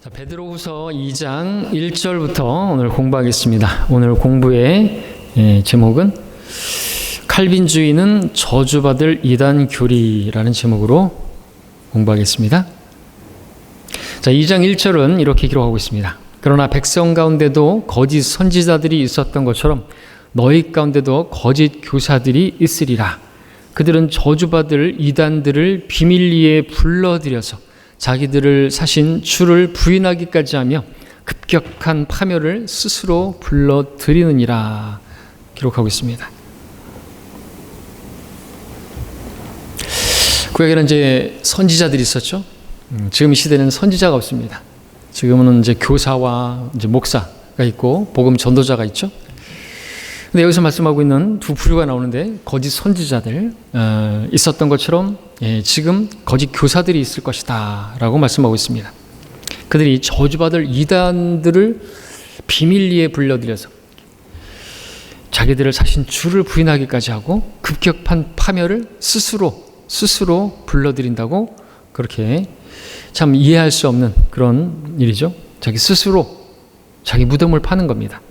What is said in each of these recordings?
자, 베드로후서 2장 1절부터 오늘 공부하겠습니다. 오늘 공부의 제목은 칼빈주의는 저주받을 이단 교리라는 제목으로 공부하겠습니다. 자, 2장 1절은 이렇게 기록하고 있습니다. 그러나 백성 가운데도 거짓 선지자들이 있었던 것처럼 너희 가운데도 거짓 교사들이 있으리라. 그들은 저주받을 이단들을 비밀리에 불러들여서 자기들을 사신 주를 부인하기까지 하며 급격한 파멸을 스스로 불러들이느니라 기록하고 있습니다. 구약에는 이제 선지자들이 있었죠. 지금 이 시대는 선지자가 없습니다. 지금은 이제 교사와 이제 목사가 있고 복음 전도자가 있죠. 근데 여기서 말씀하고 있는 두 부류가 나오는데 거짓 선지자들 있었던 것처럼 지금 거짓 교사들이 있을 것이다 라고 말씀하고 있습니다. 그들이 저주받을 이단들을 비밀리에 불러들여서 자기들을 사신 주를 부인하기까지 하고 급격한 파멸을 스스로 불러들인다고, 그렇게 참 이해할 수 없는 그런 일이죠. 자기 스스로 자기 무덤을 파는 겁니다.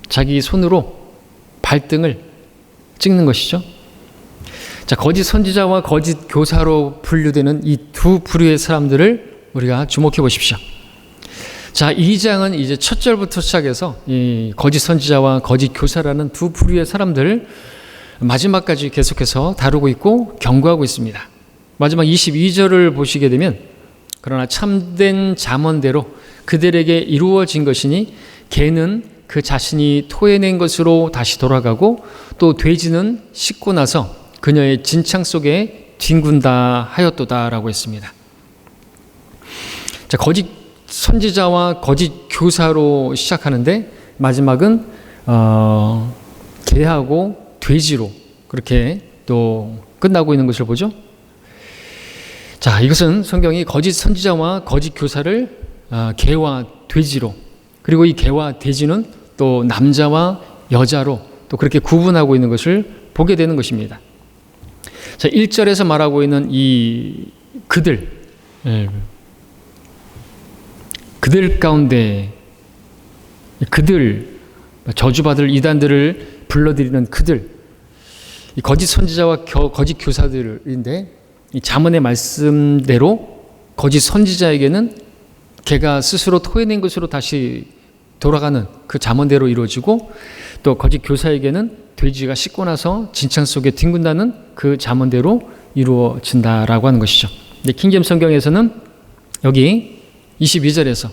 자기 손으로 발등을 찍는 것이죠. 자, 거짓 선지자와 거짓 교사로 분류되는 이 두 부류의 사람들을 우리가 주목해 보십시오. 자, 2장은 이제 첫 절부터 시작해서 이 거짓 선지자와 거짓 교사라는 두 부류의 사람들을 마지막까지 계속해서 다루고 있고 경고하고 있습니다. 마지막 22절을 보시게 되면 그러나 참된 잠언대로 그들에게 이루어진 것이니 개는 그 자신이 토해낸 것으로 다시 돌아가고 또 돼지는 씻고 나서 그녀의 진창 속에 뒹군다 하였도다라고 했습니다. 자, 거짓 선지자와 거짓 교사로 시작하는데 마지막은 개하고 돼지로 그렇게 또 끝나고 있는 것을 보죠. 자, 이것은 성경이 거짓 선지자와 거짓 교사를 개와 돼지로, 그리고 이 개와 돼지는 또 남자와 여자로 또 그렇게 구분하고 있는 것을 보게 되는 것입니다. 자, 1절에서 말하고 있는 이 그들 가운데 그들, 저주받을 이단들을 불러들이는 그들, 이 거짓 선지자와 거짓 교사들인데 이 잠언의 말씀대로 거짓 선지자에게는 개가 스스로 토해낸 것으로 다시 돌아가는 그 잠언대로 이루어지고, 또 거짓 교사에게는 돼지가 씻고 나서 진창 속에 뒹군다는 그 잠언대로 이루어진다라고 하는 것이죠. 킹제임 성경에서는 여기 22절에서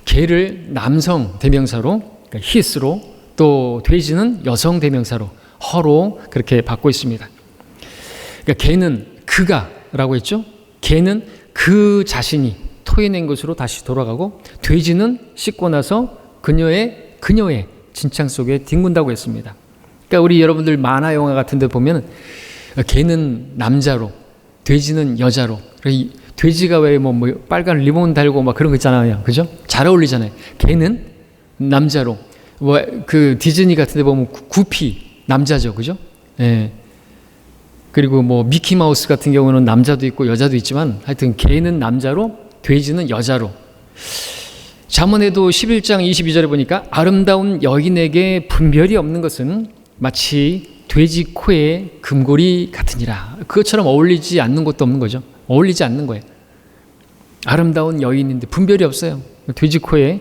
개를 남성 대명사로, 그러니까 his로, 또 돼지는 여성 대명사로 her로 그렇게 받고 있습니다. 그러니까 개는 그가라고 했죠. 개는 그 자신이 토해낸 것으로 다시 돌아가고, 돼지는 씻고 나서 그녀의 진창 속에 뒹군다고 했습니다. 그러니까 우리 여러분들 만화 영화 같은 데 보면 개는 남자로, 돼지는 여자로, 돼지가 왜 뭐 빨간 리본 달고 막 그런 거 있잖아요. 그죠? 잘 어울리잖아요. 개는 남자로, 뭐 그 디즈니 같은 데 보면 구피 남자죠. 그죠? 예. 그리고 뭐 미키마우스 같은 경우는 남자도 있고 여자도 있지만 하여튼 개는 남자로, 돼지는 여자로. 잠언에도 11장 22절에 보니까 아름다운 여인에게 분별이 없는 것은 마치 돼지 코에 금고리 같으니라. 그것처럼 어울리지 않는 것도 없는 거죠. 어울리지 않는 거예요. 아름다운 여인인데 분별이 없어요. 돼지 코에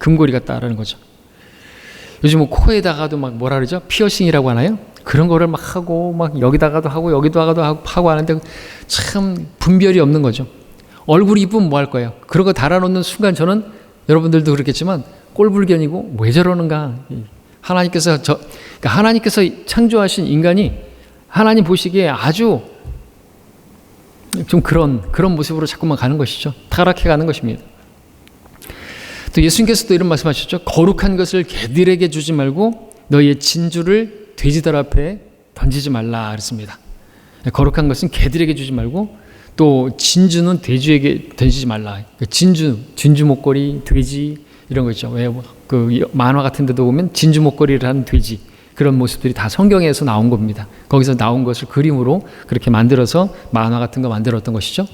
금고리 같다라는 거죠. 요즘 뭐 코에다가도 막 뭐라 그러죠? 피어싱이라고 하나요? 그런 거를 막 하고 막 여기다가도 하고 여기다가도 하고 하는데 참 분별이 없는 거죠. 얼굴이 이쁘면 뭐 할 거예요? 그런 거 달아놓는 순간 저는, 여러분들도 그렇겠지만 꼴불견이고 왜 저러는가. 그러니까 하나님께서 창조하신 인간이 하나님 보시기에 아주 좀 그런 모습으로 자꾸만 가는 것이죠. 타락해 가는 것입니다. 또 예수님께서도 이런 말씀하셨죠. 거룩한 것을 개들에게 주지 말고 너희의 진주를 돼지들 앞에 던지지 말라 그랬습니다. 거룩한 것은 개들에게 주지 말고 또 진주는 돼지에게 던지지 말라. 진주 목걸이, 돼지 이런 거 있죠. 왜 그 만화 같은 데도 보면 진주 목걸이를 하는 돼지, 그런 모습들이 다 성경에서 나온 겁니다. 거기서 나온 것을 그림으로 그렇게 만들어서 만화 같은 거 만들었던 것이죠.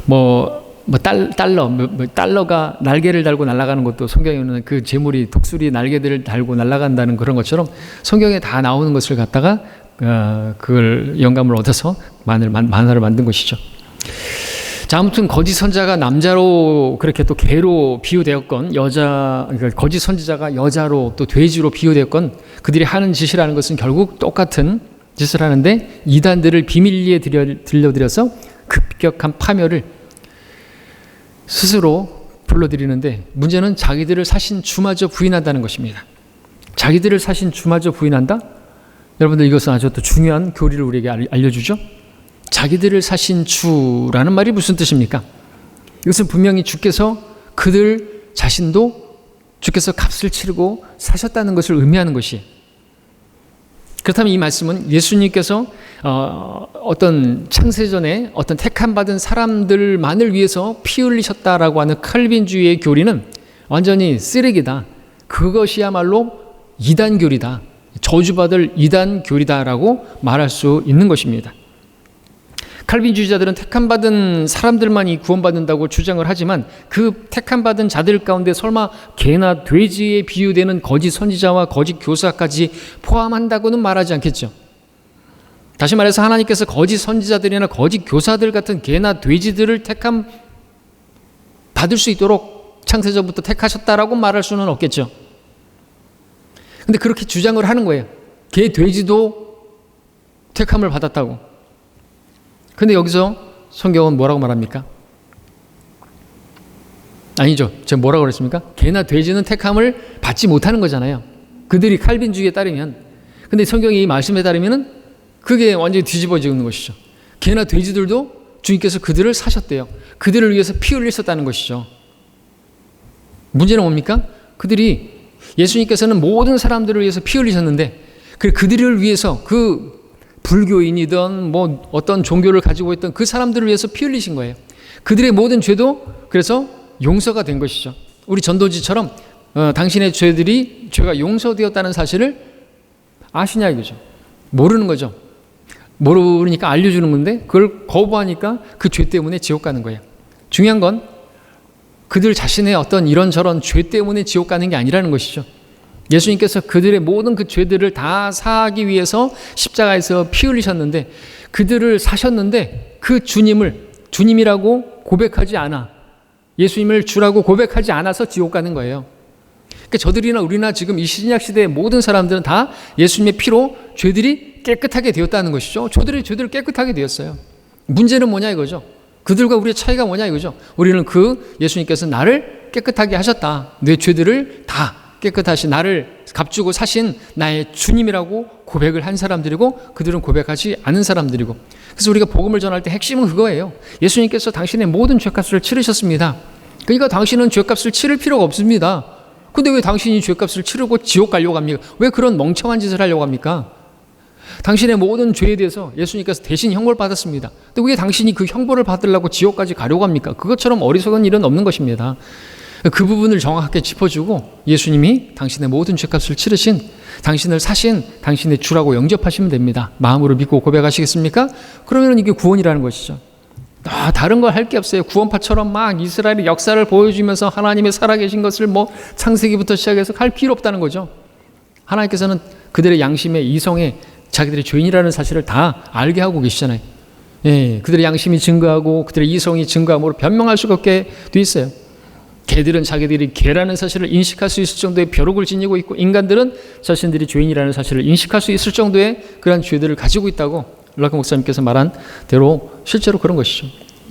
뭐 달러가 날개를 달고 날아가는 것도 성경에는 그 재물이 독수리 날개들을 달고 날아간다는 그런 것처럼 성경에 다 나오는 것을 갖다가 그걸 영감을 얻어서 만화를 만든 것이죠. 자, 아무튼 거짓 선자가 남자로 그렇게 또 개로 비유되었건 그러니까 거짓 선지자가 여자로 또 돼지로 비유되었건 그들이 하는 짓이라는 것은 결국 똑같은 짓을 하는데 이단들을 비밀리에 들려드려서 급격한 파멸을 스스로 불러들이는데 문제는 자기들을 사신 주마저 부인한다는 것입니다. 자기들을 사신 주마저 부인한다? 여러분들 이것은 아주 또 중요한 교리를 우리에게 알려주죠. 자기들을 사신 주라는 말이 무슨 뜻입니까? 이것은 분명히 주께서 그들 자신도 주께서 값을 치르고 사셨다는 것을 의미하는 것이에요. 그렇다면 이 말씀은 예수님께서 어떤 창세전에 어떤 택함받은 사람들만을 위해서 피 흘리셨다라고 하는 칼빈주의의 교리는 완전히 쓰레기다. 그것이야말로 이단교리다. 저주받을 이단교리다라고 말할 수 있는 것입니다. 칼빈주의자들은 택함받은 사람들만이 구원받는다고 주장을 하지만 그 택함받은 자들 가운데 설마 개나 돼지에 비유되는 거짓 선지자와 거짓 교사까지 포함한다고는 말하지 않겠죠. 다시 말해서 하나님께서 거짓 선지자들이나 거짓 교사들 같은 개나 돼지들을 택함 받을 수 있도록 창세전부터 택하셨다라고 말할 수는 없겠죠. 근데 그렇게 주장을 하는 거예요. 개, 돼지도 택함을 받았다고. 근데 여기서 성경은 뭐라고 말합니까? 아니죠. 제가 뭐라고 그랬습니까? 개나 돼지는 택함을 받지 못하는 거잖아요. 그들이 칼빈주의에 따르면. 근데 성경이 이 말씀에 따르면은 그게 완전히 뒤집어지는 것이죠. 개나 돼지들도 주님께서 그들을 사셨대요. 그들을 위해서 피 흘리셨다는 것이죠. 문제는 뭡니까? 그들이 예수님께서는 모든 사람들을 위해서 피 흘리셨는데 그들을 위해서 그 불교인이든 뭐 어떤 종교를 가지고 있던 그 사람들을 위해서 피 흘리신 거예요. 그들의 모든 죄도 그래서 용서가 된 것이죠. 우리 전도지처럼 당신의 죄가 용서되었다는 사실을 아시냐 이거죠. 모르는 거죠. 모르니까 알려주는 건데 그걸 거부하니까 그 죄 때문에 지옥 가는 거예요. 중요한 건 그들 자신의 어떤 이런저런 죄 때문에 지옥 가는 게 아니라는 것이죠. 예수님께서 그들의 모든 그 죄들을 다 사하기 위해서 십자가에서 피 흘리셨는데 그들을 사셨는데 그 주님이라고 고백하지 않아, 예수님을 주라고 고백하지 않아서 지옥 가는 거예요. 그러니까 저들이나 우리나 지금 이 신약 시대의 모든 사람들은 다 예수님의 피로 죄들이 깨끗하게 되었다는 것이죠. 저들의 죄들을 깨끗하게 되었어요. 문제는 뭐냐 이거죠. 그들과 우리의 차이가 뭐냐 이거죠. 우리는 예수님께서 나를 깨끗하게 하셨다. 내 죄들을 다 깨끗하신 나를 값주고 사신 나의 주님이라고 고백을 한 사람들이고 그들은 고백하지 않은 사람들이고, 그래서 우리가 복음을 전할 때 핵심은 그거예요. 예수님께서 당신의 모든 죄값을 치르셨습니다. 그러니까 당신은 죄값을 치를 필요가 없습니다. 근데 왜 당신이 죄값을 치르고 지옥 가려고 합니까? 왜 그런 멍청한 짓을 하려고 합니까? 당신의 모든 죄에 대해서 예수님께서 대신 형벌을 받았습니다. 근데 왜 당신이 그 형벌을 받으려고 지옥까지 가려고 합니까? 그것처럼 어리석은 일은 없는 것입니다. 그 부분을 정확하게 짚어주고 예수님이 당신의 모든 죄값을 치르신, 당신을 사신 당신의 주라고 영접하시면 됩니다. 마음으로 믿고 고백하시겠습니까? 그러면 이게 구원이라는 것이죠. 다른 걸 할 게 없어요. 구원파처럼 막 이스라엘의 역사를 보여주면서 하나님의 살아계신 것을 창세기부터 시작해서 할 필요 없다는 거죠. 하나님께서는 그들의 양심에, 이성에 자기들이 죄인이라는 사실을 다 알게 하고 계시잖아요. 예, 그들의 양심이 증거하고 그들의 이성이 증거함으로 변명할 수가 없게 돼 있어요. 개들은 자기들이 개라는 사실을 인식할 수 있을 정도의 벼룩을 지니고 있고, 인간들은 자신들이 죄인이라는 사실을 인식할 수 있을 정도의 그러한 죄들을 가지고 있다고 락커 목사님께서 말한 대로 실제로 그런 것이죠.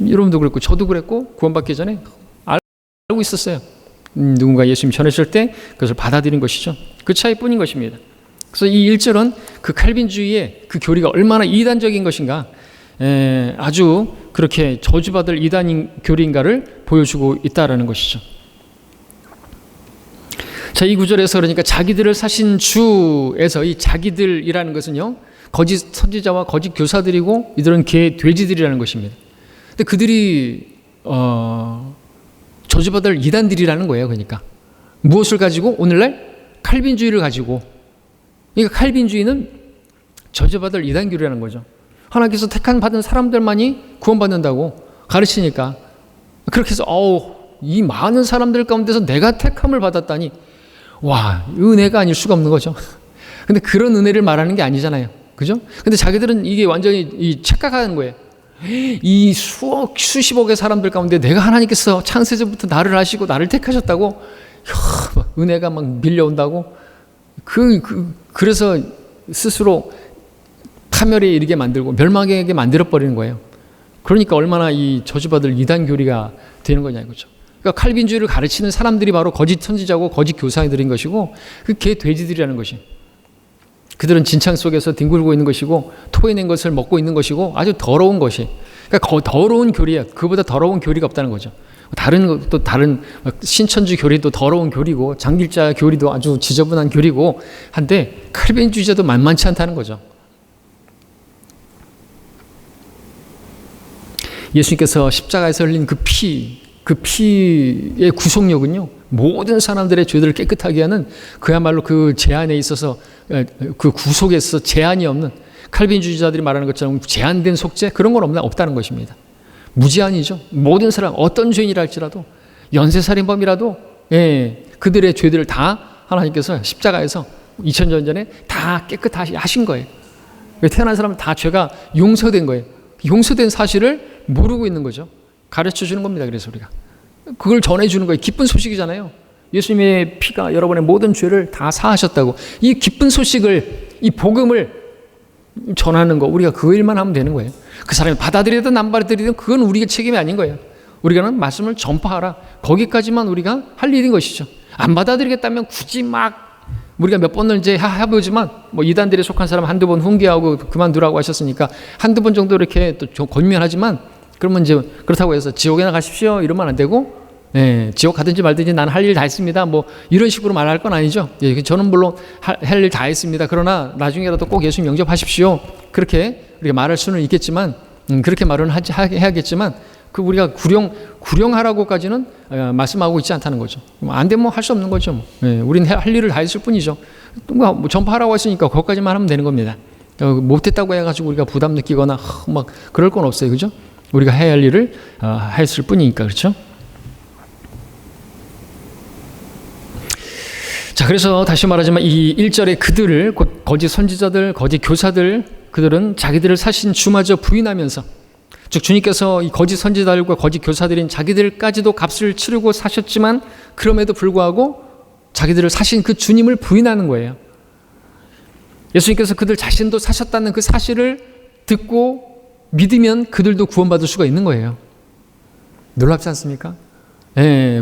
여러분도 그랬고 저도 그랬고 구원받기 전에 알고 있었어요. 누군가 예수님 전했을 때 그것을 받아들인 것이죠. 그 차이뿐인 것입니다. 그래서 이 1절은 그 칼빈주의의 그 교리가 얼마나 이단적인 것인가, 아주 그렇게 저주받을 이단 교리인가를 보여주고 있다라는 것이죠. 자, 이 구절에서 그러니까 자기들을 사신 주에서 이 자기들이라는 것은요, 거짓 선지자와 거짓 교사들이고 이들은 개, 돼지들이라는 것입니다. 근데 그들이 저주받을 이단들이라는 거예요. 그러니까 무엇을 가지고? 오늘날 칼빈주의를 가지고. 그러니까 칼빈주의는 저주받을 이단교리라는 거죠. 하나님께서 택한 받은 사람들만이 구원받는다고 가르치니까 그렇게 해서 이 많은 사람들 가운데서 내가 택함을 받았다니, 와, 은혜가 아닐 수가 없는 거죠. 근데 그런 은혜를 말하는 게 아니잖아요. 그죠? 근데 자기들은 이게 완전히 착각하는 거예요. 이 수십억의 사람들 가운데 내가 하나님께서 창세전부터 나를 아시고 나를 택하셨다고, 은혜가 막 밀려온다고, 그래서 스스로 파멸에 이르게 만들고 멸망하게 만들어버리는 거예요. 그러니까 얼마나 이 저주받을 이단 교리가 되는 거냐 이거죠. 그러니까 칼빈주의를 가르치는 사람들이 바로 거짓 선지자고 거짓 교사들인 것이고, 그 개 돼지들이라는 것이, 그들은 진창 속에서 뒹굴고 있는 것이고 토해낸 것을 먹고 있는 것이고 아주 더러운 것이, 그러니까 더러운 교리야. 그보다 더러운 교리가 없다는 거죠. 다른 신천주 교리도 더러운 교리고 장길자 교리도 아주 지저분한 교리고 한데, 칼빈주의자도 만만치 않다는 거죠. 예수님께서 십자가에서 흘린 그 피의 구속력은요, 모든 사람들의 죄들을 깨끗하게 하는, 그야말로 그 제한에 있어서, 그 구속에 있어서 제한이 없는, 칼빈주의자들이 말하는 것처럼 제한된 속죄, 그런 건 없다는 것입니다. 무제한이죠. 모든 사람, 어떤 죄인이라 할지라도, 연쇄살인범이라도, 그들의 죄들을 다 하나님께서 십자가에서 2000년 전에 다 깨끗하게 하신 거예요. 태어난 사람은 다 죄가 용서된 거예요. 용서된 사실을 모르고 있는 거죠. 가르쳐 주는 겁니다. 그래서 우리가 그걸 전해주는 거예요. 기쁜 소식이잖아요. 예수님의 피가 여러분의 모든 죄를 다 사하셨다고. 이 기쁜 소식을, 이 복음을 전하는 거, 우리가 그 일만 하면 되는 거예요. 그 사람이 받아들이든 안 받아들이든 그건 우리의 책임이 아닌 거예요. 우리가는 말씀을 전파하라, 거기까지만 우리가 할 일인 것이죠. 안 받아들이겠다면 굳이 막 우리가 몇 번을 이제 해보지만, 뭐 이단들에 속한 사람 한두 번 훈계하고 그만두라고 하셨으니까 한두 번 정도 이렇게 또 권면하지만, 그러면 이제 그렇다고 해서 지옥에나 가십시오 이러면 안 되고, 지옥 가든지 말든지 나는 할 일 다 했습니다, 뭐 이런 식으로 말할 건 아니죠. 저는 물론 할 일 다 했습니다. 그러나 나중에라도 꼭 예수님 영접하십시오, 그렇게 우리가 말할 수는 있겠지만, 그렇게 말은 해야겠지만, 그 우리가 구령하라고까지는 말씀하고 있지 않다는 거죠. 안 되면 할 수 없는 거죠. 우리는 할 일을 다 했을 뿐이죠. 뭐 전파하라고 했으니까 거기까지만 하면 되는 겁니다. 못했다고 해가지고 우리가 부담 느끼거나 막 그럴 건 없어요. 그죠? 우리가 해야 할 일을 했을 뿐이니까. 그렇죠? 자, 그래서 다시 말하지만 이 1절에 그들을, 곧 거짓 선지자들, 거짓 교사들, 그들은 자기들을 사신 주마저 부인하면서, 즉 주님께서 이 거짓 선지자들과 거짓 교사들인 자기들까지도 값을 치르고 사셨지만 그럼에도 불구하고 자기들을 사신 그 주님을 부인하는 거예요. 예수님께서 그들 자신도 사셨다는 그 사실을 듣고 믿으면 그들도 구원받을 수가 있는 거예요. 놀랍지 않습니까?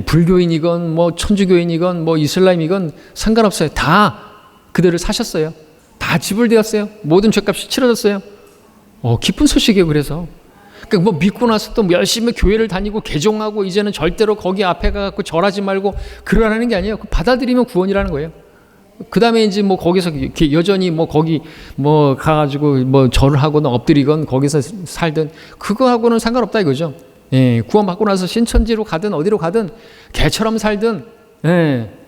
불교인이건 뭐 천주교인이건 뭐 이슬람이건 상관없어요. 다 그들을 사셨어요. 다 지불되었어요. 모든 죄값이 치러졌어요. 기쁜 소식이에요. 그래서 뭐 믿고 나서 또 열심히 교회를 다니고 개종하고 이제는 절대로 거기 앞에 가서 절하지 말고 그러라는 게 아니에요. 받아들이면 구원이라는 거예요. 그 다음에 이제 뭐 거기서 여전히 뭐 거기 뭐 가가지고 뭐 절을 하거나 엎드리건 거기서 살든 그거하고는 상관없다 이거죠. 구원받고 나서 신천지로 가든 어디로 가든 개처럼 살든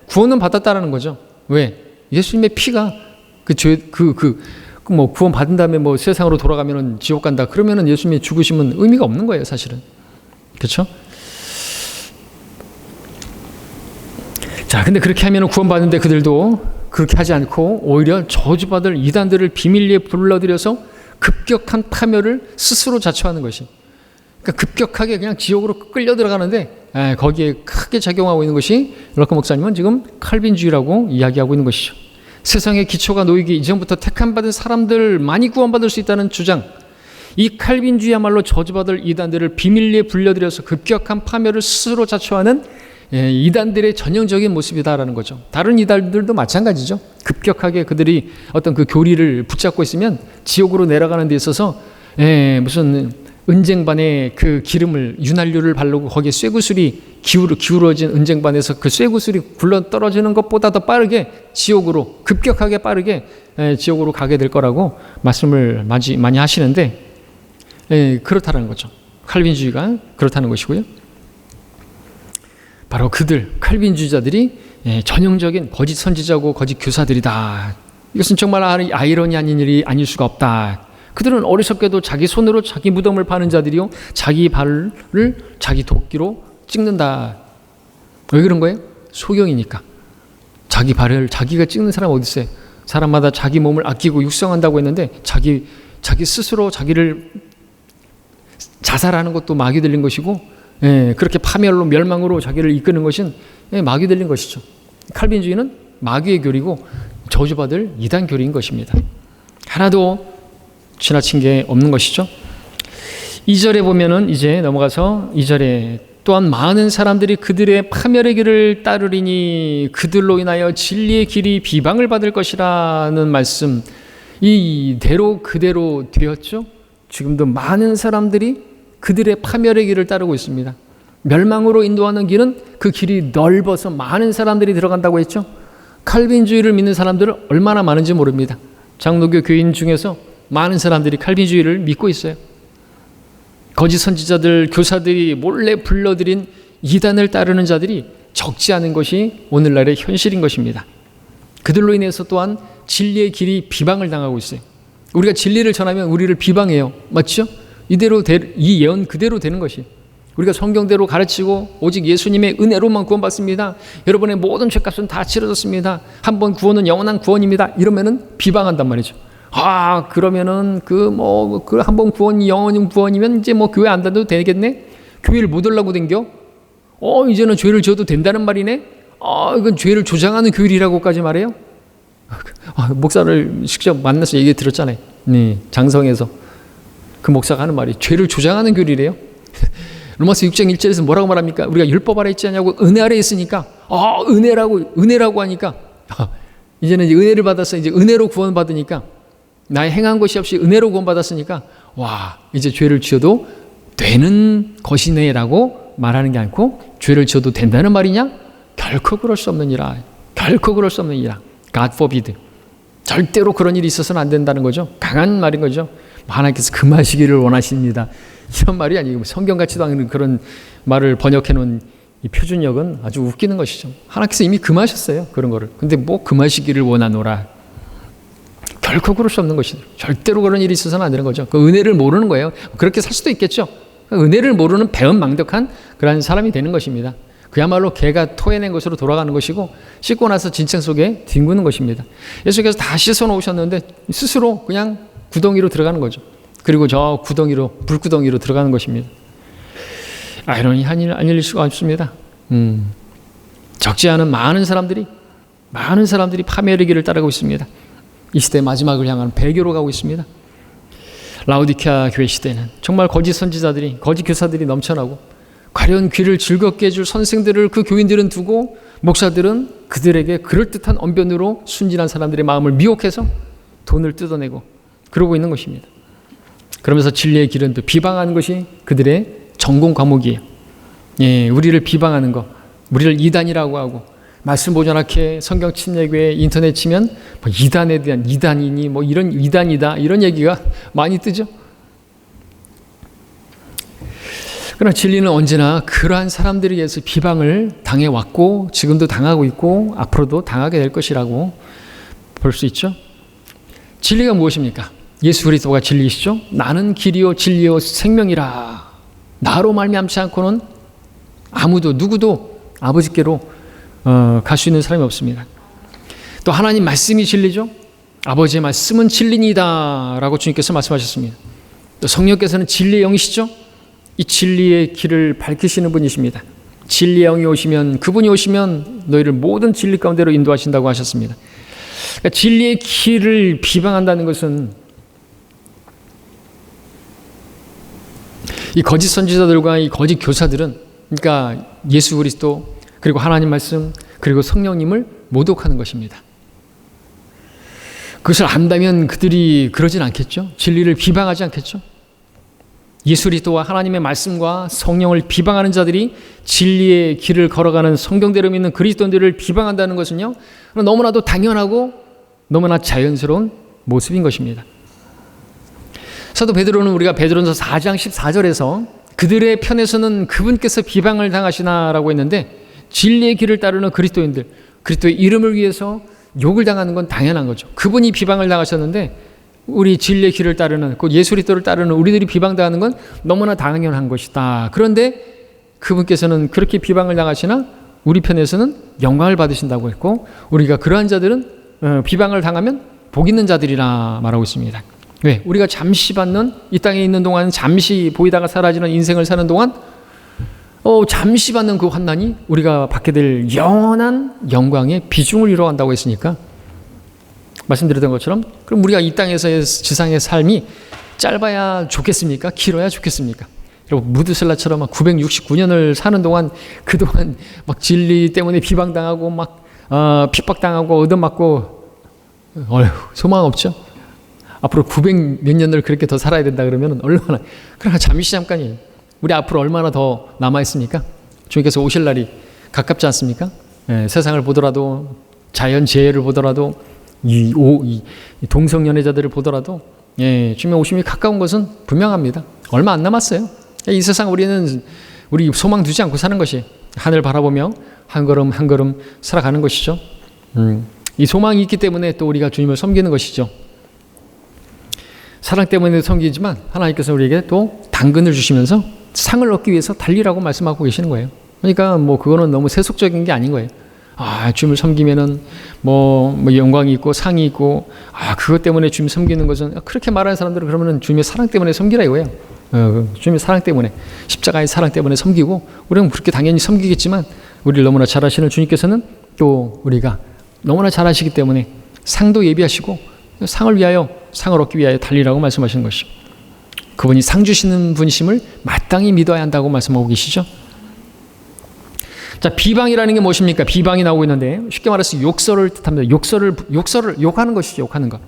구원은 받았다라는 거죠. 왜? 예수님의 피가 뭐 구원 받은 다음에 뭐 세상으로 돌아가면은 지옥 간다. 그러면은 예수님의 죽으심은 의미가 없는 거예요, 사실은. 그렇죠? 자, 근데 그렇게 하면은 구원 받는데 그들도 그렇게 하지 않고 오히려 저주받을 이단들을 비밀리에 불러들여서 급격한 파멸을 스스로 자초하는 것이. 그러니까 급격하게 그냥 지옥으로 끌려 들어가는데 거기에 크게 작용하고 있는 것이 럭커 목사님은 지금 칼빈주의라고 이야기하고 있는 것이죠. 세상의 기초가 놓이기 이전부터 택함받은 사람들 많이 구원받을 수 있다는 주장, 이 칼빈주의야말로 저주받을 이단들을 비밀리에 불려들여서 급격한 파멸을 스스로 자초하는 이단들의 전형적인 모습이다라는 거죠. 다른 이단들도 마찬가지죠. 급격하게 그들이 어떤 그 교리를 붙잡고 있으면 지옥으로 내려가는 데 있어서 무슨 은쟁반에 그 기름을 윤활유를 바르고 거기에 쇠구슬이 기울어진 은쟁반에서 그 쇠구슬이 굴러 떨어지는 것보다 더 빠르게 지옥으로 급격하게 빠르게 지옥으로 가게 될 거라고 말씀을 많이 하시는데 그렇다는 거죠. 칼빈주의가 그렇다는 것이고요. 바로 그들 칼빈주의자들이 전형적인 거짓 선지자고 거짓 교사들이다. 이것은 정말 아이러니 아닌 일이 아닐 수가 없다. 그들은 어리석게도 자기 손으로 자기 무덤을 파는 자들이요 자기 발을 자기 도끼로 찍는다. 왜 그런 거예요? 소경이니까. 자기 발을 자기가 찍는 사람 어디 있어요? 사람마다 자기 몸을 아끼고 육성한다고 했는데 자기 스스로 자기를 자살하는 것도 마귀 들린 것이고, 그렇게 파멸로 멸망으로 자기를 이끄는 것은 마귀 들린 것이죠. 칼빈주의는 마귀의 교리고 저주받을 이단 교리인 것입니다. 하나도 지나친 게 없는 것이죠. 2절에 보면은 이제 넘어가서 2절에 또한 많은 사람들이 그들의 파멸의 길을 따르리니 그들로 인하여 진리의 길이 비방을 받을 것이라는 말씀, 이대로 그대로 되었죠. 지금도 많은 사람들이 그들의 파멸의 길을 따르고 있습니다. 멸망으로 인도하는 길은 그 길이 넓어서 많은 사람들이 들어간다고 했죠. 칼빈주의를 믿는 사람들은 얼마나 많은지 모릅니다. 장로교 교인 중에서 많은 사람들이 칼빈주의를 믿고 있어요. 거짓 선지자들, 교사들이 몰래 불러들인 이단을 따르는 자들이 적지 않은 것이 오늘날의 현실인 것입니다. 그들로 인해서 또한 진리의 길이 비방을 당하고 있어요. 우리가 진리를 전하면 우리를 비방해요. 맞죠? 이 예언 그대로 되는 것이, 우리가 성경대로 가르치고 오직 예수님의 은혜로만 구원받습니다. 여러분의 모든 죄값은 다 치러졌습니다. 한 번 구원은 영원한 구원입니다. 이러면은 비방한단 말이죠. 그러면은 한 번 구원이 영원한 구원이면 이제 교회 안 다녀도 되겠네? 교회를 못 오려고 댕겨? 이제는 죄를 지어도 된다는 말이네? 이건 죄를 조장하는 교회라고까지 말해요? 목사를 직접 만나서 얘기 들었잖아요. 네, 장성에서. 그 목사가 하는 말이 죄를 조장하는 교리래요. 로마서 6장 1절에서 뭐라고 말합니까? 우리가 율법 아래 있지 않냐고, 은혜 아래 있으니까 은혜라고 하니까 이제는 이제 은혜를 받아서 이제 은혜로 구원받으니까, 나의 행한 것이 없이 은혜로 구원받았으니까 이제 죄를 지어도 되는 것이네라고 말하는 게 아니고, 죄를 지어도 된다는 말이냐? 결코 그럴 수 없느니라. 결코 그럴 수 없느니라. God forbid. 절대로 그런 일이 있어서는 안 된다는 거죠. 강한 말인 거죠. 하나님께서 금하시기를 원하십니다. 이런 말이 아니고 성경 같지도 않은 그런 말을 번역해 놓은 이 표준역은 아주 웃기는 것이죠. 하나님께서 이미 금하셨어요. 그런 거를. 근데 금하시기를 원하노라. 결코 그럴 수 없는 것이죠. 절대로 그런 일이 있어서는 안 되는 거죠. 그 은혜를 모르는 거예요. 그렇게 살 수도 있겠죠. 은혜를 모르는 배은망덕한 그런 사람이 되는 것입니다. 그야말로 개가 토해낸 것으로 돌아가는 것이고, 씻고 나서 진창 속에 뒹구는 것입니다. 예수께서 다 씻어 놓으셨는데 스스로 그냥 구덩이로 들어가는 거죠. 그리고 저 구덩이로, 불구덩이로 들어가는 것입니다. 아이러니한 아닐 수가 없습니다. 적지 않은 많은 사람들이 파멸의 길을 따르고 있습니다. 이 시대 마지막을 향하는 배교로 가고 있습니다. 라오디케아 교회 시대는 정말 거짓 선지자들이, 거짓 교사들이 넘쳐나고, 가려운 귀를 즐겁게 해줄 선생들을 그 교인들은 두고, 목사들은 그들에게 그럴듯한 언변으로 순진한 사람들의 마음을 미혹해서 돈을 뜯어내고 그러고 있는 것입니다. 그러면서 진리의 길은 또 비방하는 것이 그들의 전공 과목이에요. 우리를 비방하는 거, 우리를 이단이라고 하고, 말씀 보존학회, 성경 침례교회 인터넷 치면 이단에 대한 이단이니 이런 이단이다 이런 얘기가 많이 뜨죠. 그러나 진리는 언제나 그러한 사람들에 의해서 비방을 당해왔고, 지금도 당하고 있고, 앞으로도 당하게 될 것이라고 볼 수 있죠. 진리가 무엇입니까? 예수 그리스도가 진리이시죠. 나는 길이요 진리요 생명이라. 나로 말미암지 않고는 누구도 아버지께로 갈 수 있는 사람이 없습니다. 또 하나님 말씀이 진리죠. 아버지의 말씀은 진리니다 라고 주님께서 말씀하셨습니다. 또 성령께서는 진리의 영이시죠. 이 진리의 길을 밝히시는 분이십니다. 진리의 영이 오시면, 그분이 오시면 너희를 모든 진리 가운데로 인도하신다고 하셨습니다. 그러니까 진리의 길을 비방한다는 것은 이 거짓 선지자들과 이 거짓 교사들은, 그러니까 예수 그리스도, 그리고 하나님 말씀, 그리고 성령님을 모독하는 것입니다. 그것을 안다면 그들이 그러진 않겠죠. 진리를 비방하지 않겠죠. 예수 그리스도와 하나님의 말씀과 성령을 비방하는 자들이 진리의 길을 걸어가는 성경대로 믿는 그리스도인들을 비방한다는 것은요, 너무나도 당연하고 너무나 자연스러운 모습인 것입니다. 사도 베드로는 우리가 베드로전서 4장 14절에서 그들의 편에서는 그분께서 비방을 당하시나라고 했는데, 진리의 길을 따르는 그리스도인들, 그리스도의 이름을 위해서 욕을 당하는 건 당연한 거죠. 그분이 비방을 당하셨는데 우리 진리의 길을 따르는, 곧 예수 그리스도를 따르는 우리들이 비방당하는 건 너무나 당연한 것이다. 그런데 그분께서는 그렇게 비방을 당하시나 우리 편에서는 영광을 받으신다고 했고, 우리가 그러한 자들은 비방을 당하면 복 있는 자들이라 말하고 있습니다. 왜? 우리가 잠시 받는, 이 땅에 있는 동안 잠시 보이다가 사라지는 인생을 사는 동안 잠시 받는 그 환난이 우리가 받게 될 영원한 영광의 비중을 이루어간다고 했으니까, 말씀드렸던 것처럼 그럼 우리가 이 땅에서의 지상의 삶이 짧아야 좋겠습니까? 길어야 좋겠습니까? 여러분, 무드셀라처럼 969년을 사는 동안, 그동안 막 진리 때문에 비방당하고 막 핍박당하고 얻어맞고 소망 없죠? 앞으로 900 몇 년을 그렇게 더 살아야 된다 그러면 얼마나, 그러나 잠시 잠깐이에요. 우리 앞으로 얼마나 더 남아있습니까? 주님께서 오실 날이 가깝지 않습니까? 세상을 보더라도, 자연재해를 보더라도, 이 동성연애자들을 보더라도, 주님의 오심이 가까운 것은 분명합니다. 얼마 안 남았어요. 이 세상 우리 소망 두지 않고 사는 것이, 하늘 바라보며 한 걸음 한 걸음 살아가는 것이죠. 이 소망이 있기 때문에 또 우리가 주님을 섬기는 것이죠. 사랑 때문에 섬기지만 하나님께서 우리에게 또 당근을 주시면서 상을 얻기 위해서 달리라고 말씀하고 계시는 거예요. 그러니까 그거는 너무 세속적인 게 아닌 거예요. 주님을 섬기면은 영광이 있고 상이 있고, 그것 때문에 주님 섬기는 것은, 그렇게 말하는 사람들은 그러면은 주님의 사랑 때문에 섬기라 이거예요. 주님의 사랑 때문에, 십자가의 사랑 때문에 섬기고, 우리는 그렇게 당연히 섬기겠지만, 우리를 너무나 잘 아시는 주님께서는 또 우리가 너무나 잘 아시기 때문에 상도 예비하시고, 상을 위하여, 상을 얻기 위하여 달리라고 말씀하시는 것이죠. 그분이 상 주시는 분이심을 마땅히 믿어야 한다고 말씀하고 계시죠. 자, 비방이라는 게 무엇입니까? 비방이 나오고 있는데, 쉽게 말해서 욕설을 뜻합니다. 욕설을 욕하는 것이죠. 욕하는 것.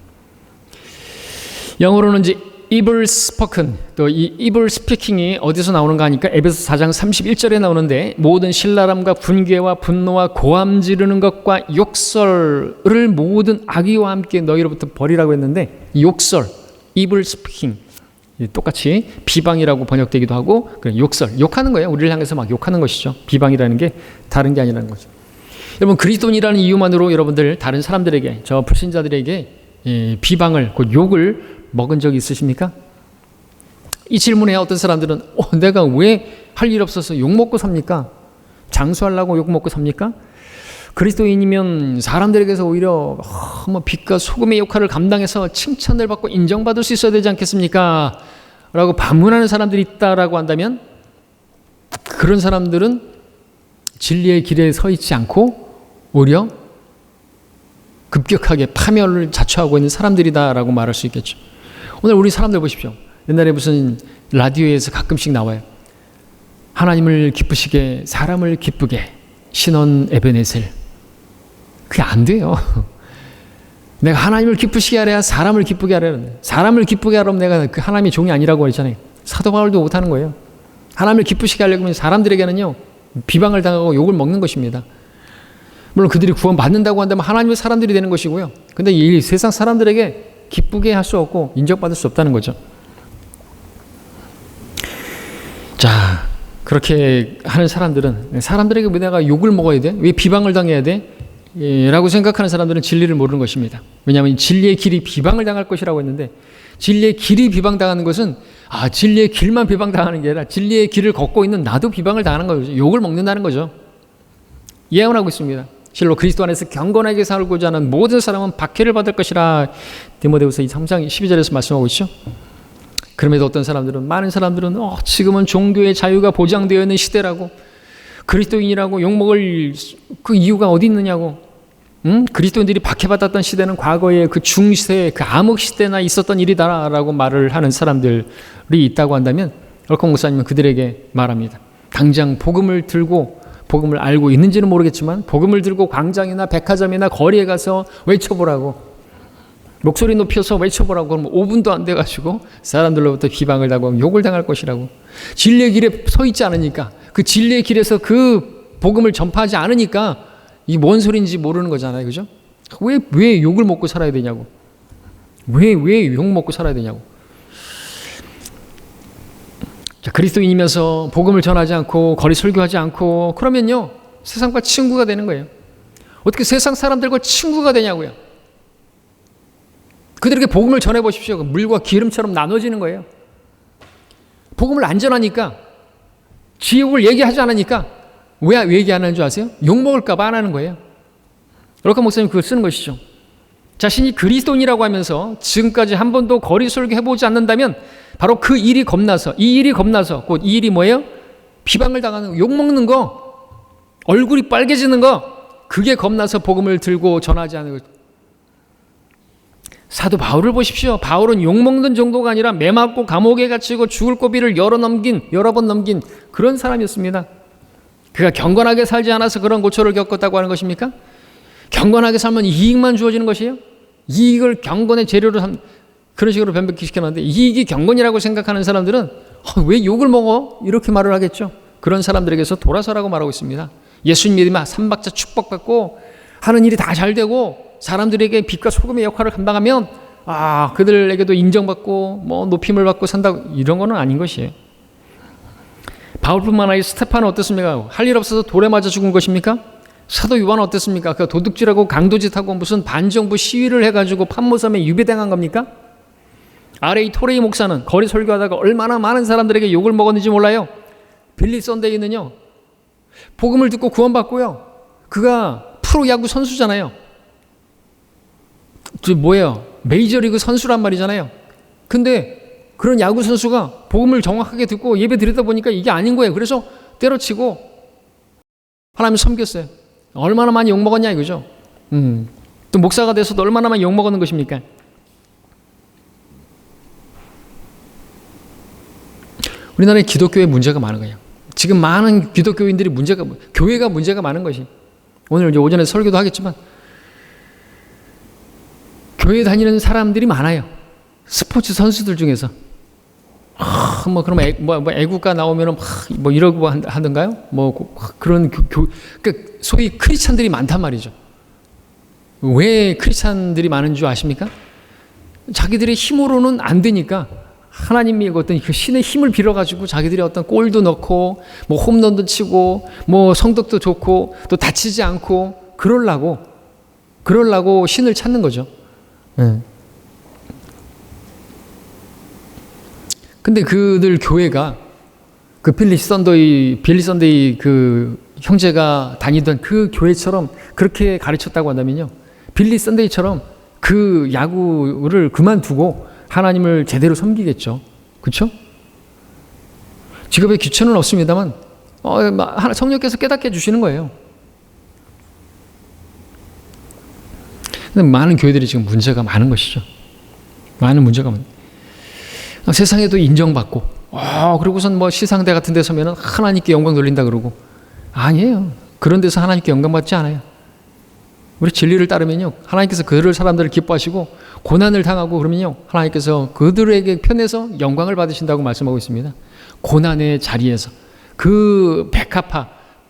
영어로는 이제 evil spoken, 또 이 evil speaking이 어디서 나오는가 하니까 에베소 4장 31절에 나오는데, 모든 신랄함과 분괴와 분노와 고함 지르는 것과 욕설을 모든 악의와 함께 너희로부터 버리라고 했는데, 이 욕설, evil speaking, 똑같이 비방이라고 번역되기도 하고, 욕설, 욕하는 거예요. 우리를 향해서 막 욕하는 것이죠. 비방이라는 게 다른 게 아니라는 거죠. 여러분, 그리스도인이라는 이유만으로 여러분들 다른 사람들에게, 저 불신자들에게 비방을, 그 욕을 먹은 적이 있으십니까? 이 질문에 어떤 사람들은 내가 왜 할 일 없어서 욕 먹고 삽니까? 장수하려고 욕 먹고 삽니까? 그리스도인이면 사람들에게서 오히려 빛과 소금의 역할을 감당해서 칭찬을 받고 인정받을 수 있어야 되지 않겠습니까? 라고 반문하는 사람들이 있다라고 한다면, 그런 사람들은 진리의 길에 서 있지 않고 오히려 급격하게 파멸을 자초하고 있는 사람들이다라고 말할 수 있겠죠. 오늘 우리 사람들 보십시오. 옛날에 무슨 라디오에서 가끔씩 나와요. 하나님을 기쁘시게, 사람을 기쁘게, 신원 에베네셀. 그게 안 돼요. 내가 하나님을 기쁘시게 하래야 사람을 기쁘게 하려는, 사람을 기쁘게 하려면 내가 그 하나님의 종이 아니라고 했잖아요. 사도 바울도 못하는 거예요. 하나님을 기쁘시게 하려면 사람들에게는요, 비방을 당하고 욕을 먹는 것입니다. 물론 그들이 구원 받는다고 한다면 하나님의 사람들이 되는 것이고요. 근데 이 세상 사람들에게 기쁘게 할 수 없고 인정받을 수 없다는 거죠. 자, 그렇게 하는 사람들은, 사람들에게 왜 내가 욕을 먹어야 돼? 왜 비방을 당해야 돼? 라고 생각하는 사람들은 진리를 모르는 것입니다. 왜냐하면 진리의 길이 비방을 당할 것이라고 했는데, 진리의 길이 비방당하는 것은 진리의 길만 비방당하는 게 아니라 진리의 길을 걷고 있는 나도 비방을 당하는 거죠. 욕을 먹는다는 거죠. 예언하고 있습니다. 실로 그리스도 안에서 경건하게 살고자 하는 모든 사람은 박해를 받을 것이라, 디모데후서 3장 12절에서 말씀하고 있죠. 그럼에도 어떤 사람들은, 많은 사람들은 지금은 종교의 자유가 보장되어 있는 시대라고, 그리스도인이라고 욕먹을 그 이유가 어디 있느냐고, 그리스도인들이 박해받았던 시대는 과거에 그 중세, 그 암흑 시대나 있었던 일이다라고 말을 하는 사람들이 있다고 한다면, 얼콩 목사님은 그들에게 말합니다. 당장 복음을 들고, 복음을 알고 있는지는 모르겠지만 복음을 들고 광장이나 백화점이나 거리에 가서 외쳐보라고, 목소리 높여서 외쳐보라고. 그러면 5분도 안 돼가지고 사람들로부터 비방을 당하고 욕을 당할 것이라고. 진리의 길에 서 있지 않으니까, 그 진리의 길에서 그 복음을 전파하지 않으니까 이 뭔 소리인지 모르는 거잖아요. 그죠? 왜 욕을 먹고 살아야 되냐고. 왜 욕 먹고 살아야 되냐고. 자, 그리스도인이면서 복음을 전하지 않고 거리 설교하지 않고 그러면요, 세상과 친구가 되는 거예요. 어떻게 세상 사람들과 친구가 되냐고요. 그들에게 복음을 전해보십시오. 물과 기름처럼 나눠지는 거예요. 복음을 안 전하니까 지옥을 얘기하지 않으니까 왜 얘기 안 하는 줄 아세요? 욕먹을까 봐 안 하는 거예요. 럭커 목사님 그걸 쓰는 것이죠. 자신이 그리스도인이라고 하면서 지금까지 한 번도 거리 설교해보지 않는다면 바로 그 일이 겁나서, 이 일이 겁나서, 곧 이 일이 뭐예요? 비방을 당하는 거, 욕먹는 거, 얼굴이 빨개지는 거, 그게 겁나서 복음을 들고 전하지 않는 거. 사도 바울을 보십시오. 바울은 욕먹는 정도가 아니라 매맞고 감옥에 갇히고 죽을 고비를 여러 번 넘긴 그런 사람이었습니다. 그가 경건하게 살지 않아서 그런 고초를 겪었다고 하는 것입니까? 경건하게 살면 이익만 주어지는 것이에요? 이익을 경건의 재료로 그런 식으로 변백시켜놨는데 이익이 경건이라고 생각하는 사람들은 왜 욕을 먹어? 이렇게 말을 하겠죠. 그런 사람들에게서 돌아서라고 말하고 있습니다. 예수님 믿으면 삼박자 축복받고 하는 일이 다 잘 되고 사람들에게 빛과 소금의 역할을 감당하면 그들에게도 인정받고 뭐 높임을 받고 산다고, 이런 거는 아닌 것이에요. 바울뿐만 아니라 스테판은 어떻습니까? 할 일 없어서 돌에 맞아 죽은 것입니까? 사도 요한은 어땠습니까? 그 도둑질하고 강도짓하고 무슨 반정부 시위를 해가지고 판모섬에 유배당한 겁니까? R.A. 토레이 목사는 거리 설교하다가 얼마나 많은 사람들에게 욕을 먹었는지 몰라요. 빌리 썬데이는요, 복음을 듣고 구원받고요, 그가 프로야구 선수잖아요. 뭐예요? 메이저리그 선수란 말이잖아요. 근데 그런 야구 선수가 복음을 정확하게 듣고 예배 드리다 보니까 이게 아닌 거예요. 그래서 때려치고 하나님 섬겼어요. 얼마나 많이 욕먹었냐 이거죠. 또 목사가 돼서도 얼마나 많이 욕먹었는 것입니까? 우리나라에 기독교에 문제가 많은 거예요. 지금 많은 기독교인들이 교회가 문제가 많은 것이, 오늘 이제 오전에 설교도 하겠지만 교회 다니는 사람들이 많아요. 스포츠 선수들 중에서 그럼 애국가 나오면은 뭐 이러고 하던가요? 그런 그러니까 소위 크리스찬들이 많단 말이죠. 왜 크리스찬들이 많은 줄 아십니까? 자기들의 힘으로는 안 되니까 하나님이 어떤 그 신의 힘을 빌어가지고 자기들이 어떤 골도 넣고 뭐 홈런도 치고 뭐 성덕도 좋고 또 다치지 않고 그러려고 신을 찾는 거죠. 근데 그들 교회가 그 빌리 선데이 그 형제가 다니던 그 교회처럼 그렇게 가르쳤다고 한다면요, 빌리 선데이처럼 그 야구를 그만두고 하나님을 제대로 섬기겠죠. 그렇죠? 직업에 귀천은 없습니다만 성령께서 깨닫게 해주시는 거예요. 근데 많은 교회들이 지금 문제가 많은 것이죠. 많은 문제가 많아요. 세상에도 인정받고 그리고선 뭐 시상대 같은 데 서면은 하나님께 영광 돌린다 그러고, 아니에요. 그런 데서 하나님께 영광 받지 않아요. 우리 진리를 따르면요, 하나님께서 그들 사람들을 기뻐하시고 고난을 당하고 그러면요, 하나님께서 그들에게 편에서 영광을 받으신다고 말씀하고 있습니다. 고난의 자리에서, 그 백합화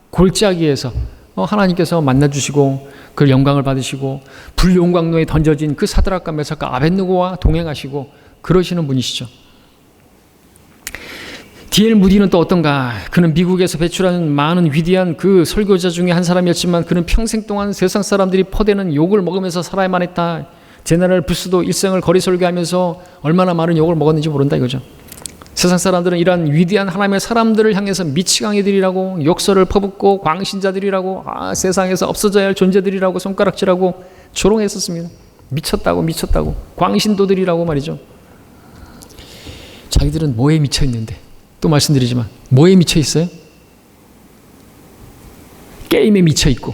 골짜기에서 하나님께서 만나주시고 그 영광을 받으시고 불용광로에 던져진 그 사드락과 메삭과 아벳느고와 동행하시고 그러시는 분이시죠. D.L. 무디는 또 어떤가? 그는 미국에서 배출하는 많은 위대한 그 설교자 중에 한 사람이었지만 그는 평생 동안 세상 사람들이 퍼대는 욕을 먹으면서 살아야만 했다. 제너럴 부스도 일생을 거리 설교하면서 얼마나 많은 욕을 먹었는지 모른다 이거죠. 세상 사람들은 이러한 위대한 하나님의 사람들을 향해서 미치광이들이라고 욕설을 퍼붓고 광신자들이라고 세상에서 없어져야 할 존재들이라고 손가락질하고 조롱했었습니다. 미쳤다고 광신도들이라고 말이죠. 자기들은 뭐에 미쳐 있는데, 또 말씀드리지만 뭐에 미쳐 있어요? 게임에 미쳐 있고,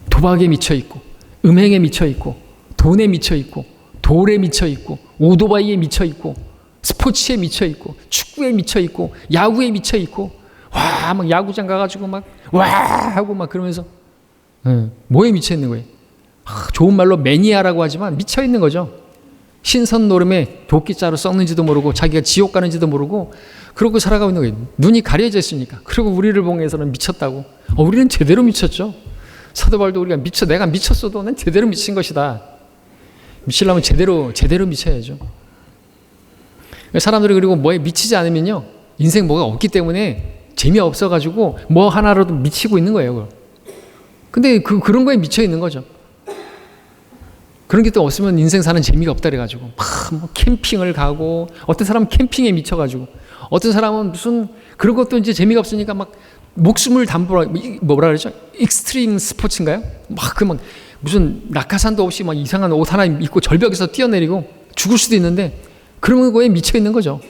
도박에 미쳐 있고, 음행에 미쳐 있고, 돈에 미쳐 있고, 돌에 미쳐 있고, 오토바이에 미쳐 있고, 스포츠에 미쳐 있고, 축구에 미쳐 있고, 야구에 미쳐 있고, 막 야구장 가가지고 하고 그러면서 뭐에 미쳐 있는 거예요? 좋은 말로 매니아라고 하지만 미쳐 있는 거죠. 신선 노름에 도끼자루 썩는지도 모르고 자기가 지옥 가는지도 모르고 그러고 살아가고 있는 거예요. 눈이 가려져 있으니까. 그리고 우리를 보면서는 미쳤다고. 우리는 제대로 미쳤죠. 사도 바울도 우리가 내가 미쳤어도 난 제대로 미친 것이다. 미치려면 제대로 미쳐야죠. 사람들이 그리고 뭐에 미치지 않으면요, 인생 뭐가 없기 때문에 재미없어가지고 뭐 하나로도 미치고 있는 거예요. 근데 그런 거에 미쳐 있는 거죠. 그런 게 또 없으면 인생 사는 재미가 없다 그래가지고 뭐 캠핑을 가고, 어떤 사람은 캠핑에 미쳐가지고 어떤 사람은 무슨 그런 것도 이제 재미가 없으니까 막 목숨을 담보라 뭐라 그러죠? 익스트림 스포츠인가요? 막 무슨 낙하산도 없이 막 이상한 옷 하나 입고 절벽에서 뛰어내리고 죽을 수도 있는데 그런 거에 미쳐 있는 거죠.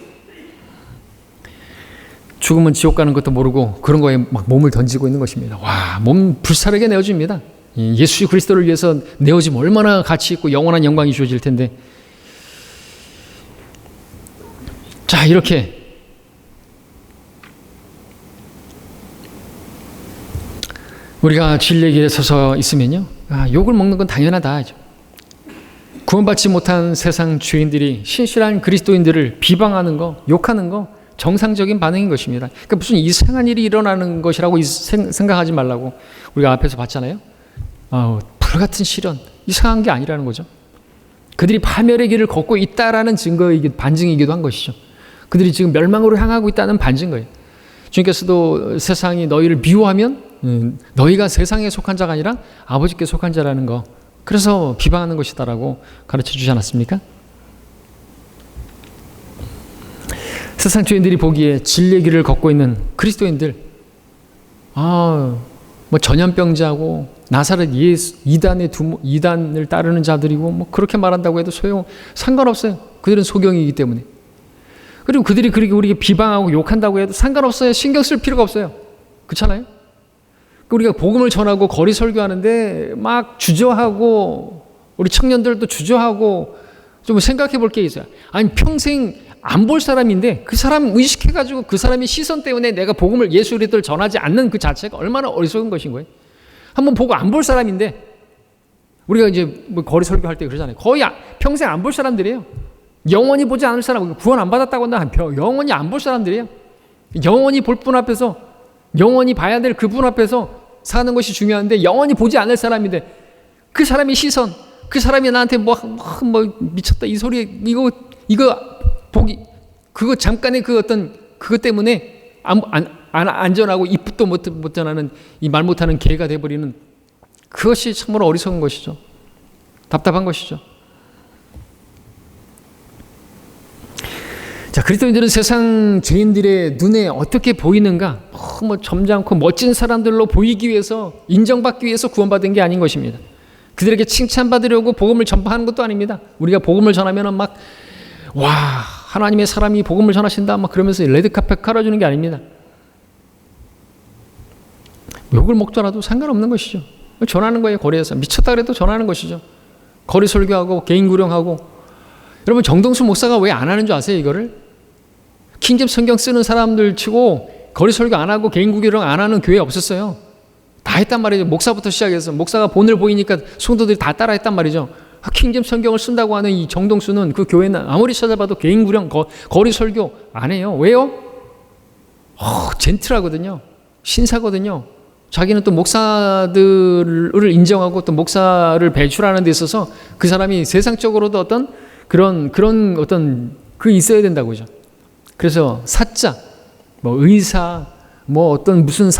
죽으면 지옥 가는 것도 모르고 그런 거에 막 몸을 던지고 있는 것입니다. 와, 몸 불사르게 내어줍니다. 예수 그리스도를 위해서 내어지면 얼마나 가치 있고 영원한 영광이 주어질 텐데. 자, 이렇게 우리가 진리의 길에 서서 있으면요, 욕을 먹는 건 당연하다. 구원받지 못한 세상 죄인들이 신실한 그리스도인들을 비방하는 거, 욕하는 거 정상적인 반응인 것입니다. 그러니까 무슨 이상한 일이 일어나는 것이라고 생각하지 말라고 우리가 앞에서 봤잖아요. 불같은 시련, 이상한 게 아니라는 거죠. 그들이 파멸의 길을 걷고 있다라는 반증이기도 한 것이죠. 그들이 지금 멸망으로 향하고 있다는 반증인 거예요. 주님께서도 세상이 너희를 미워하면 너희가 세상에 속한 자가 아니라 아버지께 속한 자라는 거, 그래서 비방하는 것이다라고 가르쳐 주지 않았습니까? 세상 죄인들이 보기에 진리의 길을 걷고 있는 그리스도인들, 뭐 전염병자고 나사렛 예수 이단을 따르는 자들이고 뭐 그렇게 말한다고 해도 상관없어요. 그들은 소경이기 때문에. 그리고 그들이 그렇게 우리에게 비방하고 욕한다고 해도 상관없어요. 신경 쓸 필요가 없어요. 그렇잖아요? 우리가 복음을 전하고 거리 설교하는데 막 주저하고 우리 청년들도 주저하고 좀 생각해 볼 게 있어요. 아니, 평생 안 볼 사람인데 그 사람 의식해가지고 그 사람의 시선 때문에 내가 복음을 예수 그리스도를 전하지 않는 그 자체가 얼마나 어리석은 것인 거예요. 한번 보고 안 볼 사람인데, 우리가 이제 뭐 거리 설교할 때 그러잖아요. 거의 평생 안 볼 사람들이에요. 영원히 보지 않을 사람, 구원 안 받았다고 한다, 영원히 안 볼 사람들이에요. 영원히 볼 분 앞에서, 영원히 봐야 될 그분 앞에서 사는 것이 중요한데 영원히 보지 않을 사람인데 그 사람의 시선, 그 사람이 나한테 뭐 미쳤다 이 소리, 이거 보기, 그거 잠깐의 그 어떤 그것 때문에 안전하고 입도 못 전하는, 이 말 못하는 개가 돼버리는, 그것이 참으로 어리석은 것이죠. 답답한 것이죠. 자, 그리스도인들은 세상 죄인들의 눈에 어떻게 보이는가? 뭐 점잖고 멋진 사람들로 보이기 위해서, 인정받기 위해서 구원받은 게 아닌 것입니다. 그들에게 칭찬받으려고 복음을 전파하는 것도 아닙니다. 우리가 복음을 전하면은 막, 와, 하나님의 사람이 복음을 전하신다 막 그러면서 레드카펫 깔아주는 게 아닙니다. 욕을 먹더라도 상관없는 것이죠. 전하는 거예요. 거리에서 미쳤다 그래도 전하는 것이죠. 거리 설교하고 개인 구령하고. 여러분, 정동수 목사가 왜 안 하는 줄 아세요? 이거를 킹잼 성경 쓰는 사람들 치고 거리 설교 안 하고 개인 구령 안 하는 교회 없었어요. 다 했단 말이죠. 목사부터 시작해서 목사가 본을 보이니까 성도들이 다 따라 했단 말이죠. 킹잼 성경을 쓴다고 하는 이 정동수는 그 교회는 아무리 찾아봐도 개인 구령 거리 설교 안 해요. 왜요? 젠틀하거든요. 신사거든요. 자기는 또 목사들을 인정하고 또 목사를 배출하는 데 있어서 그 사람이 세상적으로도 어떤 그런 어떤 그 있어야 된다고죠. 그래서 사자, 뭐 의사, 뭐 어떤 무슨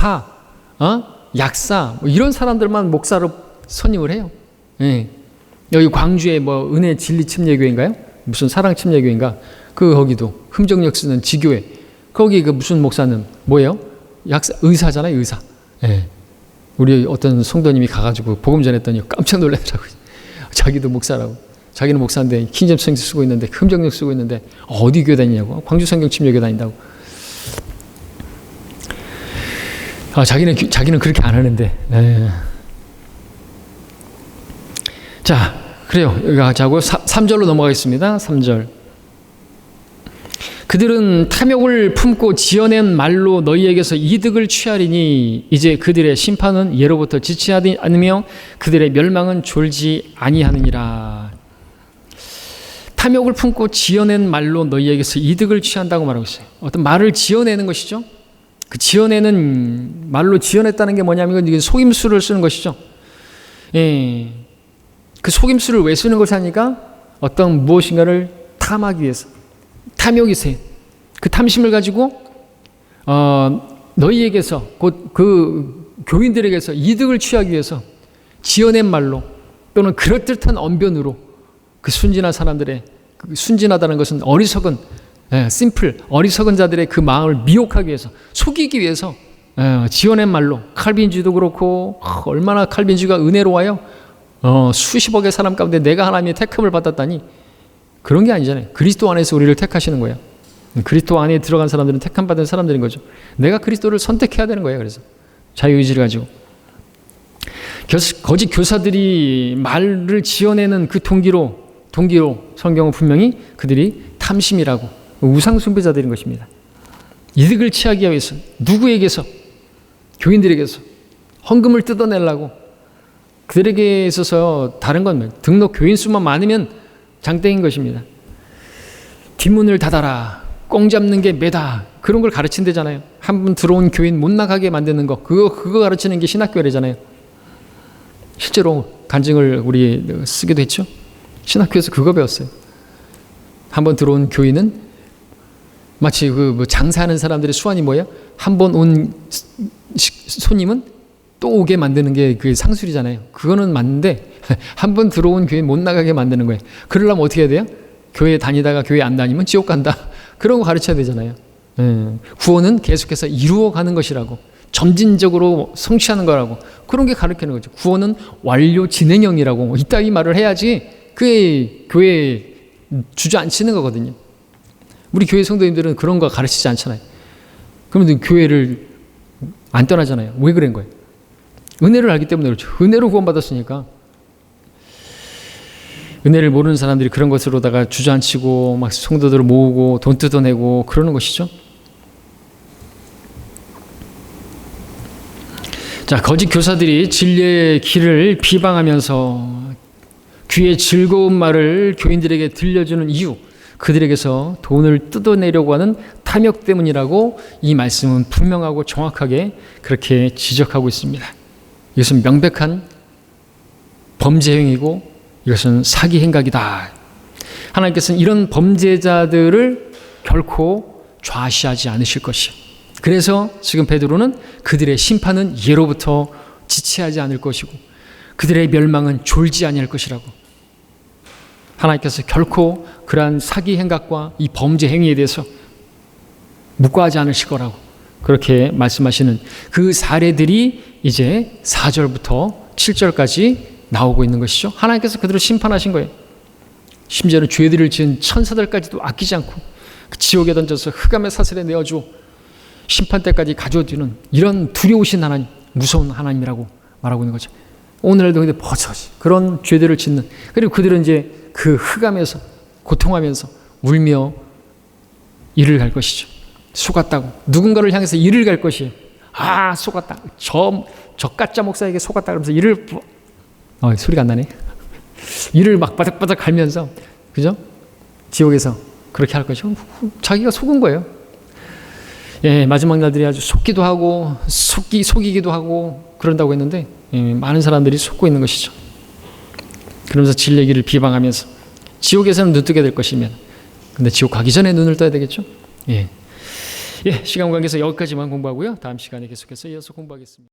약사, 뭐 이런 사람들만 목사로 선임을 해요. 예. 여기 광주에 뭐 은혜 진리 침례교회인가요? 무슨 사랑 침례교회인가? 거기도 흠정역 쓰는 지교회. 거기 그 무슨 목사는 뭐예요? 의사잖아요, 의사. 예. 우리 어떤 성도님이 가가지고 복음 전했더니 깜짝 놀라더라고요. 자기도 목사라고. 자기는 목사인데 킹잼 성경 쓰고 있는데, 흠정역 쓰고 있는데 어디 교회 다니냐고. 광주 성경 침례교회 다닌다고. 자기는 그렇게 안 하는데. 네. 자, 그래요. 여기 가자고 3절로 넘어가겠습니다. 3절. 그들은 탐욕을 품고 지어낸 말로 너희에게서 이득을 취하리니 이제 그들의 심판은 예로부터 지체하지 않으며 그들의 멸망은 졸지 아니하느니라. 탐욕을 품고 지어낸 말로 너희에게서 이득을 취한다고 말하고 있어요. 어떤 말을 지어내는 것이죠. 그 지어내는 말로 지어냈다는 게 뭐냐면 이게 속임수를 쓰는 것이죠. 예. 그 속임수를 왜 쓰는 것이 아니까 어떤 무엇인가를 탐하기 위해서, 탐욕이 세. 그 탐심을 가지고 너희에게서, 곧 그 교인들에게서 이득을 취하기 위해서 지어낸 말로 또는 그럴듯한 언변으로 그 순진한 사람들의, 그 순진하다는 것은 어리석은 심플 어리석은 자들의 그 마음을 미혹하기 위해서, 속이기 위해서 지어낸 말로, 칼빈주의도 그렇고 얼마나 칼빈주의가 은혜로워요. 수십억의 사람 가운데 내가 하나님의 택함을 받았다니, 그런 게 아니잖아요. 그리스도 안에서 우리를 택하시는 거예요. 그리스도 안에 들어간 사람들은 택함 받은 사람들인 거죠. 내가 그리스도를 선택해야 되는 거예요. 그래서 자유의지를 가지고. 거짓 교사들이 말을 지어내는 그 동기로 성경은 분명히 그들이 탐심이라고, 우상숭배자들인 것입니다. 이득을 취하기 위해서, 누구에게서? 교인들에게서 헌금을 뜯어내려고. 그들에게 있어서 다른 건 등록 교인 수만 많으면 장땡인 것입니다. 뒷문을 닫아라, 꽁 잡는 게 매다, 그런 걸 가르친대잖아요. 한 번 들어온 교인 못 나가게 만드는 거, 그거 가르치는 게 신학교래잖아요. 실제로 간증을 우리 쓰기도 했죠. 신학교에서 그거 배웠어요. 한 번 들어온 교인은 마치 장사하는 사람들의 수완이 뭐예요? 한 번 온 손님은 또 오게 만드는 게 그 상술이잖아요. 그거는 맞는데 한 번 들어온 교인 못 나가게 만드는 거예요. 그러려면 어떻게 해야 돼요? 교회 다니다가 교회 안 다니면 지옥 간다. 그런 거 가르쳐야 되잖아요. 구원은 계속해서 이루어가는 것이라고, 점진적으로 성취하는 거라고, 그런 게 가르치는 거죠. 구원은 완료 진행형이라고 이따위 말을 해야지 그게 교회에 주저앉히는 거거든요. 우리 교회 성도님들은 그런 거 가르치지 않잖아요. 그러면 교회를 안 떠나잖아요. 왜 그런 거예요? 은혜를 알기 때문에 그렇죠. 은혜로 구원받았으니까. 은혜를 모르는 사람들이 그런 것으로다가 주저앉히고 막 성도들을 모으고 돈 뜯어내고 그러는 것이죠. 자, 거짓 교사들이 진리의 길을 비방하면서 귀에 즐거운 말을 교인들에게 들려주는 이유, 그들에게서 돈을 뜯어내려고 하는 탐욕 때문이라고 이 말씀은 분명하고 정확하게 그렇게 지적하고 있습니다. 이것은 명백한 범죄 행위고 이것은 사기 행각이다. 하나님께서는 이런 범죄자들을 결코 좌시하지 않으실 것이요. 그래서 지금 베드로는 그들의 심판은 예로부터 지체하지 않을 것이고 그들의 멸망은 졸지 아니할 것이라고. 하나님께서 결코 그러한 사기 행각과 이 범죄 행위에 대해서 묵과하지 않으실 거라고 그렇게 말씀하시는 그 사례들이 이제 4절부터 7절까지 나오고 있는 것이죠. 하나님께서 그들을 심판하신 거예요. 심지어는 죄들을 지은 천사들까지도 아끼지 않고 그 지옥에 던져서 흑암의 사슬에 내어주어 심판 때까지 가져두는 이런 두려우신 하나님, 무서운 하나님이라고 말하고 있는 거죠. 오늘날도 근데 버젓이 그런 죄들을 짓는, 그리고 그들은 이제 그 흑암에서 고통하면서 울며 이를 갈 것이죠. 속았다고 누군가를 향해서 이를 갈 것이에요. 아, 속았다. 저 가짜 목사에게 속았다 그러면서 이를 소리가 안 나네. 이를 막 바닥바닥 갈면서, 그죠? 지옥에서 그렇게 할 것이죠. 자기가 속은 거예요. 예, 마지막 날들이 아주 속기도 하고 속이기도 하고 그런다고 했는데 많은 사람들이 속고 있는 것이죠. 그러면서 진리의 길을 비방하면서 지옥에서는 눈뜨게 될 것이면, 근데 지옥 가기 전에 눈을 떠야 되겠죠. 예, 시간 관계에서 여기까지만 공부하고요. 다음 시간에 계속해서 이어서 공부하겠습니다.